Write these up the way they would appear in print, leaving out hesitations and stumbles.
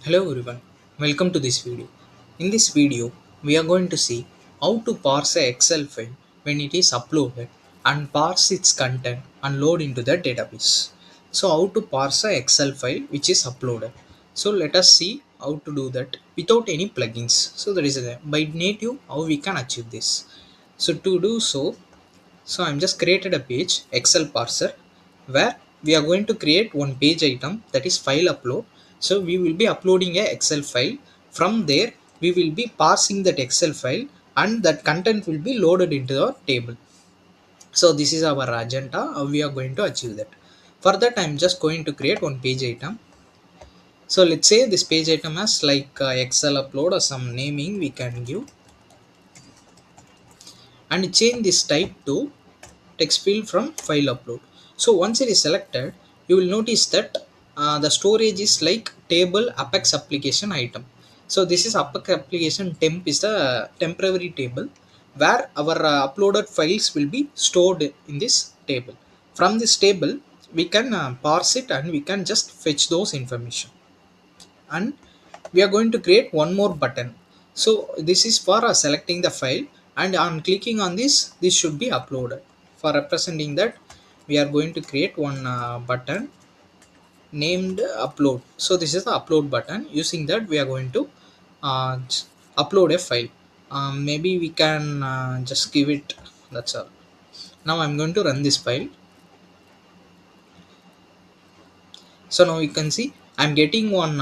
Hello everyone, welcome to this video. In this video, we are going to see how to parse a Excel file when it is uploaded and parse its content and load into the database. So how to parse a Excel file which is uploaded. So let us see how to do that without any plugins. So there is a by native how we can achieve this. So to do so, I'm just created a page Excel parser where we are going to create one page item, that is file upload. So we will be uploading a Excel file. From there we will be parsing that Excel file and that content will be loaded into the table. So this is our agenda, how we are going to achieve that. For that I'm just going to create one page item. So let's say this page item has like Excel upload or some naming we can give, and change this type to text field from file upload. So once it is selected, you will notice that the storage is like table apex application item. So this is apex application temp is the temporary table where our uploaded files will be stored in this table. From this table we can parse it and we can just fetch those information. And we are going to create one more button. So this is for selecting the file, and on clicking on this should be uploaded. For representing that, we are going to create one button named upload. So this is the upload button. Using that we are going to upload a file. Maybe we can just give it, that's all. Now I'm going to run this file. So now you can see I'm getting one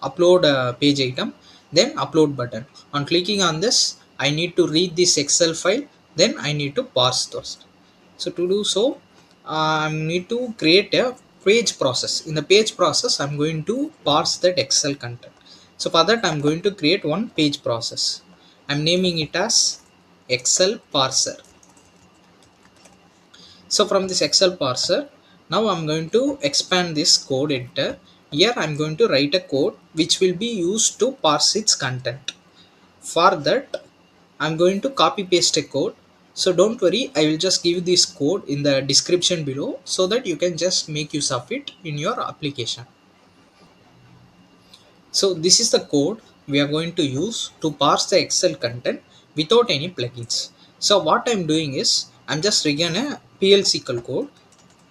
upload page item, then upload button. On clicking on this, I need to read this Excel file, then I need to parse those. So to do so, I need to create a page process. In the page process I'm going to parse that Excel content. So for that I'm going to create one page process. I'm naming it as Excel parser. So from this Excel parser, now I'm going to expand this code editor. Here I'm going to write a code which will be used to parse its content. For that, I'm going to copy paste a code. So don't worry, I will just give this code in the description below so that you can just make use of it in your application. So this is the code we are going to use to parse the Excel content without any plugins. So what I'm doing is I'm just writing a PL/SQL code.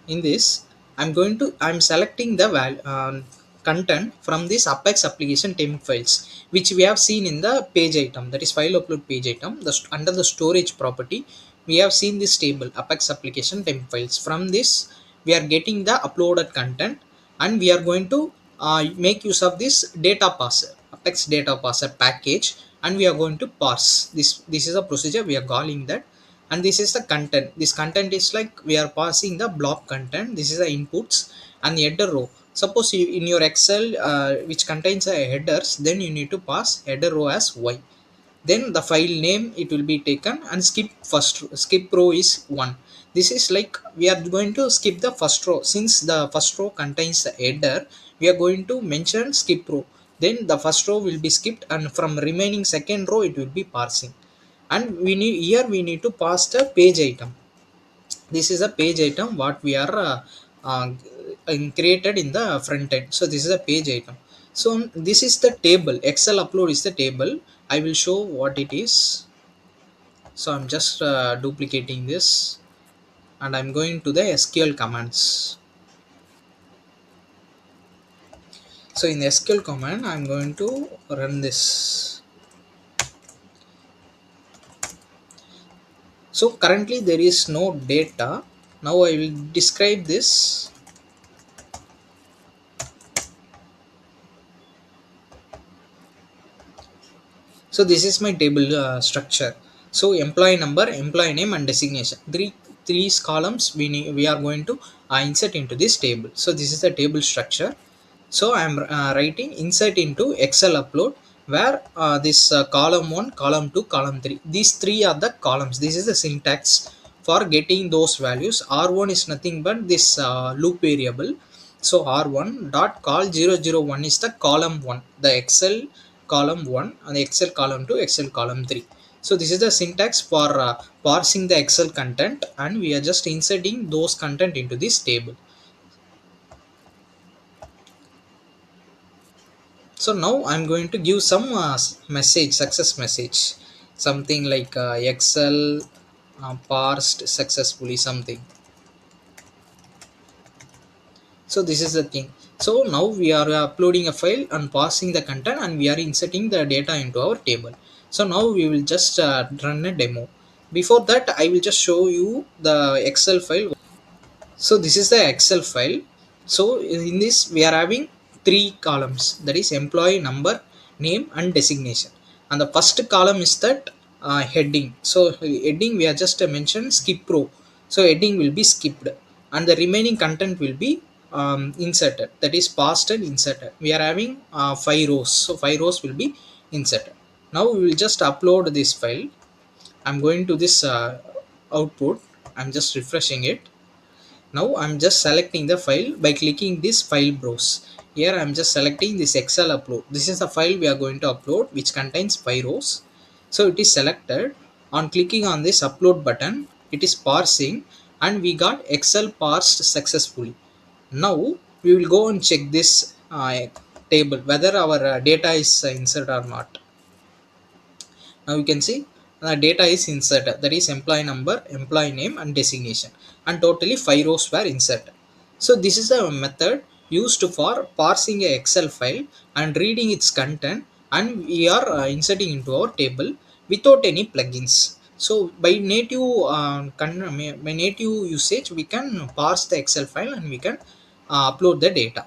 In this I'm selecting the content from this apex application temp files which we have seen in the page item, that is file upload page item. Under the storage property we have seen this table apex application temp files. From this we are getting the uploaded content, and we are going to make use of this data parser, apex data parser package, and we are going to parse this is a procedure we are calling that. And this is the content. This content is like we are passing the block content. This is the inputs and the header row. Suppose you in your Excel which contains a headers, then you need to pass header row as y. Then the file name it will be taken, and skip row is 1. This is like we are going to skip the first row. Since the first row contains the header, we are going to mention skip row. Then the first row will be skipped, and from remaining second row it will be parsing. And we need to pass the page item. This is a page item what we are created in the front end. So this is a page item. So this is the table. Excel upload is the table. I will show what it is. So I'm just duplicating this, and I'm going to the SQL commands. So in the SQL command I'm going to run this. So currently there is no data. Now I will describe this. So this is my table structure. So employee number, employee name, and designation, three columns we are going to insert into this table. So this is the table structure. So I am writing insert into Excel upload, where this column 1, column 2, column 3, these three are the columns. This is the syntax for getting those values. R1 is nothing but this loop variable. So R1 dot call 001 is the column 1, the Excel column 1, and the Excel column 2, Excel column 3. So this is the syntax for parsing the Excel content, and we are just inserting those content into this table. So So now I'm going to give some message, success message, something like excel parsed successfully something. So this is the thing. So now we are uploading a file and passing the content, and we are inserting the data into our table. So now we will just run a demo. Before that, I will just show you the excel file. So this is the excel file. So in this we are having three columns, that is employee number, name and designation. And the first column is that heading. So heading we are just mentioned skip row, so heading will be skipped, and the remaining content will be inserted, that is passed and inserted. We are having 5 rows, so 5 rows will be inserted. Now we will just upload this file. I'm going to this output. I'm just refreshing it. Now I'm just selecting the file by clicking this file browse. Here I'm just selecting this excel upload. This is the file we are going to upload, which contains 5 rows. So it is selected. On clicking on this upload button, it is parsing, and we got excel parsed successfully. Now we will go and check this table whether our data is inserted or not. Now you can see the data is inserted, that is employee number, employee name and designation, and totally 5 rows were inserted. So this is the method used for parsing a excel file and reading its content, and we are inserting into our table without any plugins. So by native usage we can parse the excel file, and we can upload the data.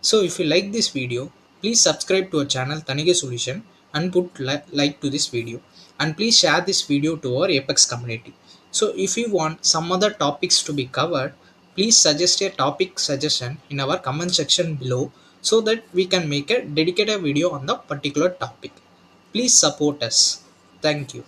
So if you like this video, please subscribe to our channel Tanige Solution, and put like to this video, and please share this video to our Apex community. So if you want some other topics to be covered, please suggest a topic suggestion in our comment section below, so that we can make a dedicated video on the particular topic. Please support us. Thank you.